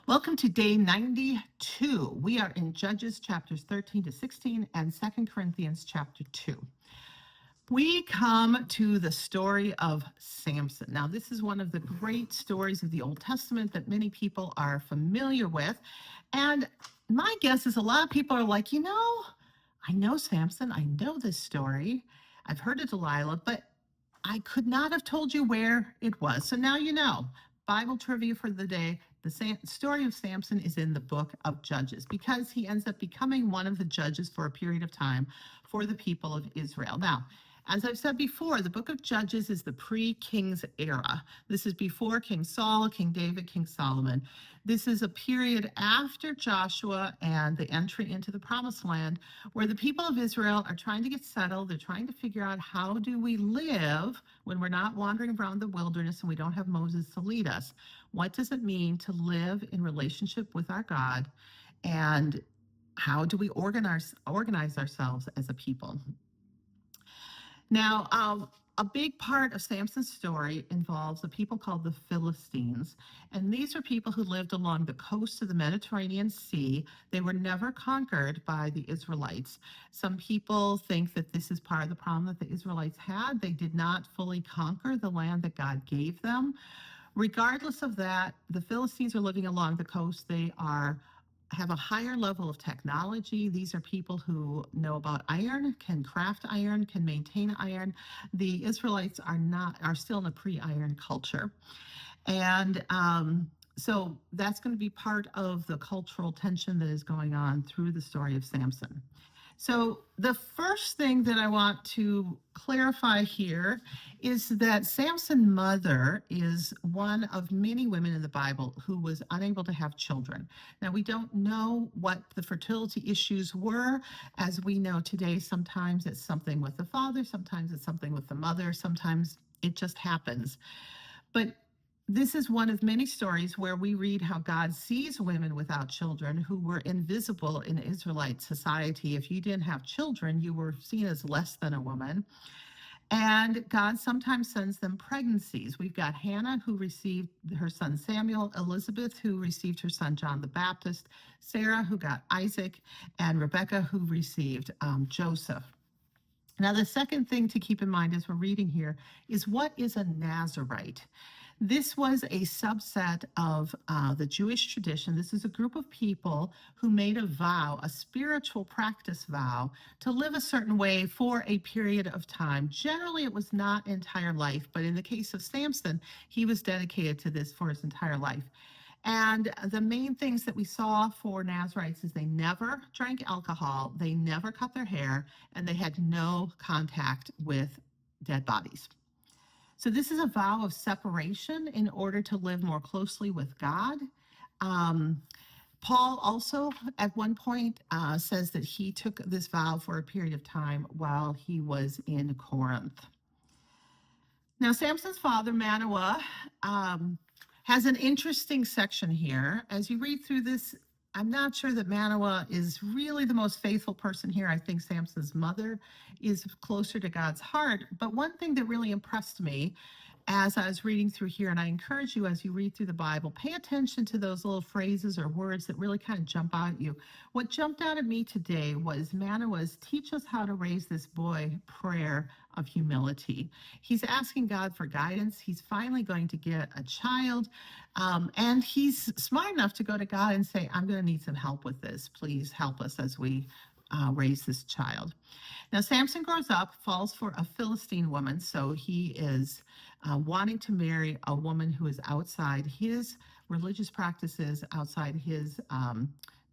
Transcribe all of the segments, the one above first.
Welcome to day 92. We are in Judges chapters 13 to 16 and 2 Corinthians chapter 2. We come to the story of Samson. Now, this is one of the great stories of the Old Testament that many people are familiar with. And my guess is a lot of people are like, I know Samson. I know this story. I've heard of Delilah, but I could not have told you where it was. So now you know. Bible trivia for the day. The story of Samson is in the book of Judges because he ends up becoming one of the judges for a period of time for the people of Israel. Now, as I've said before, the book of Judges is the pre-Kings era. This is before King Saul, King David, King Solomon. This is a period after Joshua and the entry into the Promised Land where the people of Israel are trying to get settled. They're trying to figure out, how do we live when we're not wandering around the wilderness and we don't have Moses to lead us? What does it mean to live in relationship with our God? And how do we organize ourselves as a people? Now, a big part of Samson's story involves a people called the Philistines. And these are people who lived along the coast of the Mediterranean Sea. They were never conquered by the Israelites. Some people think that this is part of the problem that the Israelites had. They did not fully conquer the land that God gave them. Regardless of that, the Philistines are living along the coast. They have a higher level of technology. These are people who know about iron, can craft iron, can maintain iron. The Israelites are still in a pre-iron culture. And so that's going to be part of the cultural tension that is going on through the story of Samson. So the first thing that I want to clarify here is that Samson's mother is one of many women in the Bible who was unable to have children. Now, we don't know what the fertility issues were. As we know today, sometimes it's something with the father, sometimes it's something with the mother, sometimes it just happens. But this is one of many stories where we read how God sees women without children who were invisible in Israelite society. If you didn't have children, you were seen as less than a woman. And God sometimes sends them pregnancies. We've got Hannah, who received her son Samuel, Elizabeth, who received her son John the Baptist, Sarah, who got Isaac, and Rebecca, who received Joseph. Now, the second thing to keep in mind as we're reading here is, what is a Nazirite? This was a subset of the Jewish tradition. This is a group of people who made a vow, a spiritual practice vow, to live a certain way for a period of time. Generally, it was not entire life, but in the case of Samson, he was dedicated to this for his entire life. And the main things that we saw for Nazirites is they never drank alcohol, they never cut their hair, and they had no contact with dead bodies. So this is a vow of separation in order to live more closely with God. Paul also at one point says that he took this vow for a period of time while he was in Corinth. Now, Samson's father, Manoah, has an interesting section here. As you read through this, I'm not sure that Manoah is really the most faithful person here. I think Samson's mother is closer to God's heart. But one thing that really impressed me as I was reading through here, and I encourage you as you read through the Bible, pay attention to those little phrases or words that really kind of jump out at you. What jumped out at me today was Manoah's "teach us how to raise this boy" prayer of humility. He's asking God for guidance. He's finally going to get a child, and he's smart enough to go to God and say, "I'm going to need some help with this. Please help us as we raise this child." Now, Samson grows up, falls for a Philistine woman, so he is wanting to marry a woman who is outside his religious practices, outside his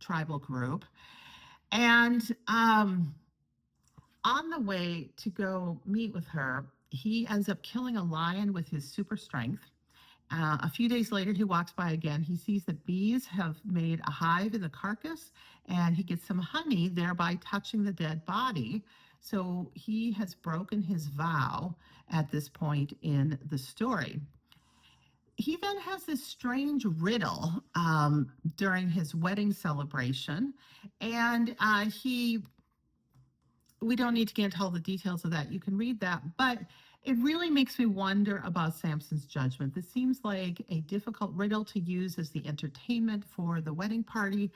tribal group. And on the way to go meet with her, he ends up killing a lion with his super strength. A few days later, he walks by again. He sees that bees have made a hive in the carcass, and he gets some honey, thereby touching the dead body. So he has broken his vow at this point in the story. He then has this strange riddle during his wedding celebration, and we don't need to get into all the details of that. You can read that, but It really makes me wonder about Samson's judgment. This seems like a difficult riddle to use as the entertainment for the wedding party.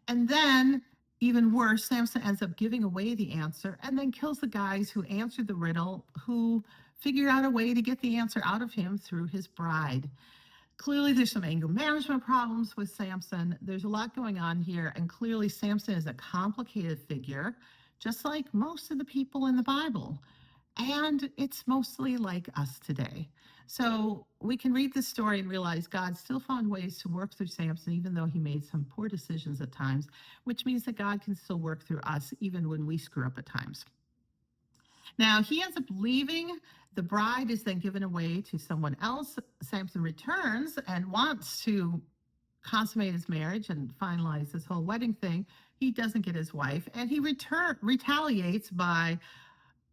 And then, even worse, Samson ends up giving away the answer and then kills the guys who answered the riddle, who figured out a way to get the answer out of him through his bride. Clearly, there's some anger management problems with Samson. There's a lot going on here. And clearly, Samson is a complicated figure, just like most of the people in the Bible. And it's mostly like us today. So we can read this story and realize God still found ways to work through Samson, even though he made some poor decisions at times, which means that God can still work through us, even when we screw up at times. Now, he ends up leaving. The bride is then given away to someone else. Samson returns and wants to consummate his marriage and finalize this whole wedding thing. He doesn't get his wife, and he retaliates by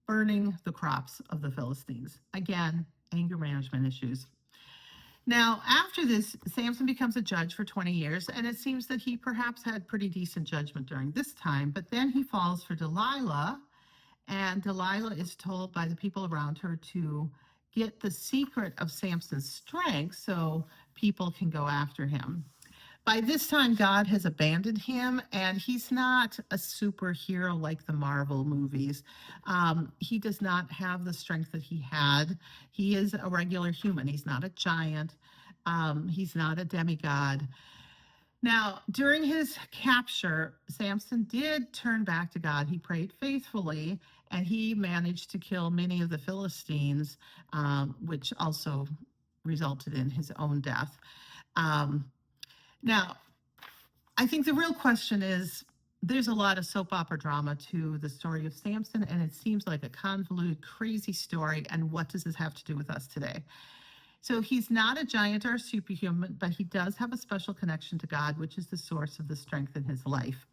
burning the crops of the Philistines. Again, anger management issues. Now, after this, Samson becomes a judge for 20 years, and it seems that he perhaps had pretty decent judgment during this time, but then he falls for Delilah, and Delilah is told by the people around her to get the secret of Samson's strength so people can go after him. By this time, God has abandoned him, and he's not a superhero like the Marvel movies. He does not have the strength that he had. He is a regular human. He's not a giant. He's not a demigod. Now, during his capture, Samson did turn back to God. He prayed faithfully, and he managed to kill many of the Philistines, which also resulted in his own death. Now, I think the real question is, there's a lot of soap opera drama to the story of Samson, and it seems like a convoluted, crazy story. And what does this have to do with us today? So he's not a giant or a superhuman, but he does have a special connection to God, which is the source of the strength in his life.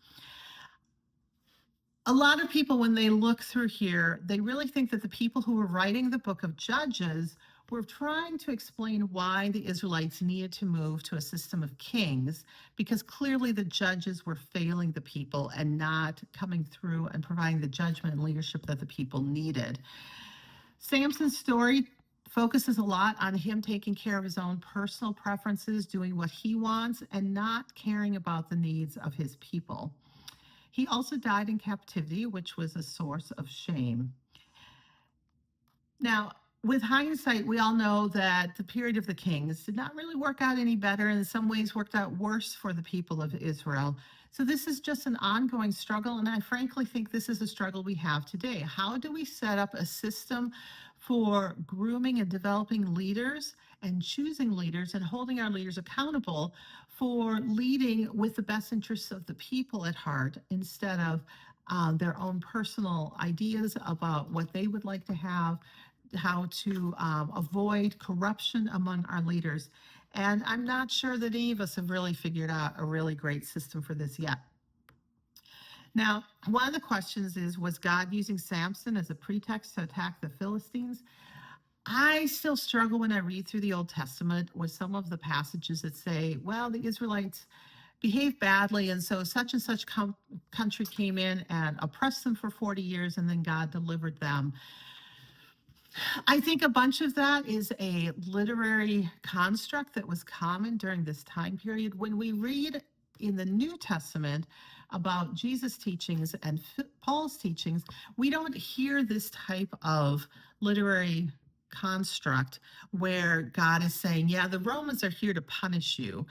A lot of people, when they look through here, they really think that the people who were writing the book of Judges were trying to explain why the Israelites needed to move to a system of kings, because clearly the judges were failing the people and not coming through and providing the judgment and leadership that the people needed. Samson's story focuses a lot on him taking care of his own personal preferences, doing what he wants, and not caring about the needs of his people. He also died in captivity, which was a source of shame. Now, with hindsight, we all know that the period of the kings did not really work out any better, and in some ways worked out worse for the people of Israel. So this is just an ongoing struggle, and I frankly think this is a struggle we have today. How do we set up a system for grooming and developing leaders and choosing leaders and holding our leaders accountable for leading with the best interests of the people at heart, instead of their own personal ideas about what they would like to have, how to avoid corruption among our leaders. And I'm not sure that any of us have really figured out a really great system for this yet. Now, one of the questions is, was God using Samson as a pretext to attack the Philistines? I still struggle when I read through the Old Testament with some of the passages that say, well, the Israelites behaved badly, and so such and such country came in and oppressed them for 40 years, and then God delivered them. I think a bunch of that is a literary construct that was common during this time period. When we read in the New Testament about Jesus' teachings and Paul's teachings, we don't hear this type of literary construct where God is saying, yeah, the Romans are here to punish you.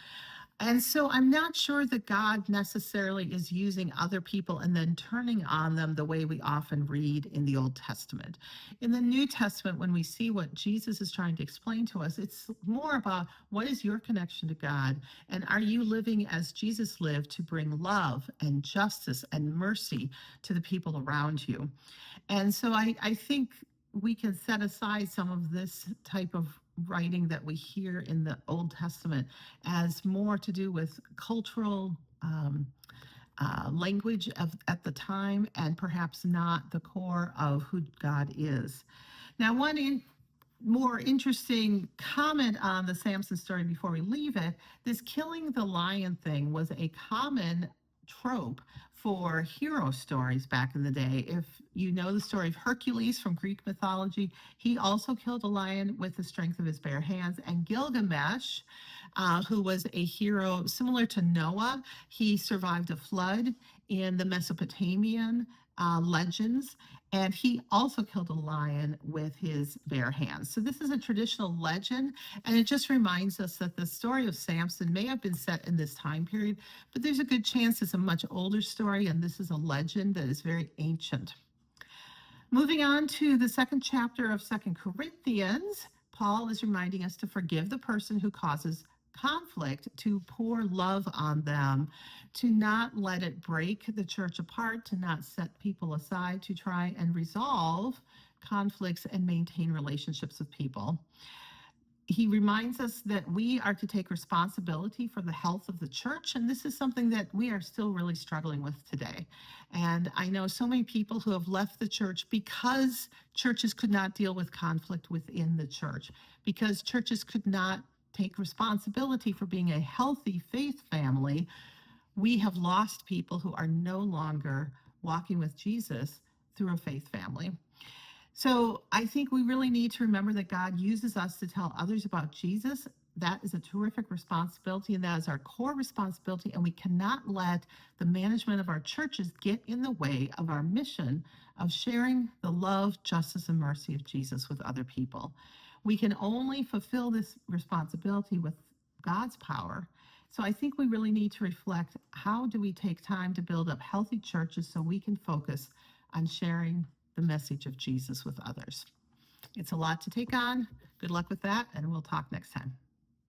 And so I'm not sure that God necessarily is using other people and then turning on them the way we often read in the Old Testament. In the New Testament, when we see what Jesus is trying to explain to us, it's more about, what is your connection to God? And are you living as Jesus lived, to bring love and justice and mercy to the people around you? And so I think we can set aside some of this type of writing that we hear in the Old Testament as more to do with cultural language at the time, and perhaps not the core of who God is. Now, one more interesting comment on the Samson story before we leave it, this killing the lion thing was a common trope for hero stories back in the day. If you know the story of Hercules from Greek mythology, he also killed a lion with the strength of his bare hands. And Gilgamesh, who was a hero similar to Noah, he survived a flood in the Mesopotamian legends, and he also killed a lion with his bare hands. So this is a traditional legend, and it just reminds us that the story of Samson may have been set in this time period, but there's a good chance it's a much older story, and this is a legend that is very ancient. Moving on to the second chapter of 2 Corinthians, Paul is reminding us to forgive the person who causes conflict, to pour love on them, to not let it break the church apart, to not set people aside, to try and resolve conflicts and maintain relationships with people. He reminds us that we are to take responsibility for the health of the church, and this is something that we are still really struggling with today. And I know so many people who have left the church because churches could not deal with conflict within the church, because churches could not take responsibility for being a healthy faith family. We have lost people who are no longer walking with Jesus through a faith family. So I think we really need to remember that God uses us to tell others about Jesus. That is a terrific responsibility, and that is our core responsibility. And we cannot let the management of our churches get in the way of our mission of sharing the love, justice, and mercy of Jesus with other people. We can only fulfill this responsibility with God's power. So I think we really need to reflect, how do we take time to build up healthy churches so we can focus on sharing the message of Jesus with others? It's a lot to take on. Good luck with that, and we'll talk next time.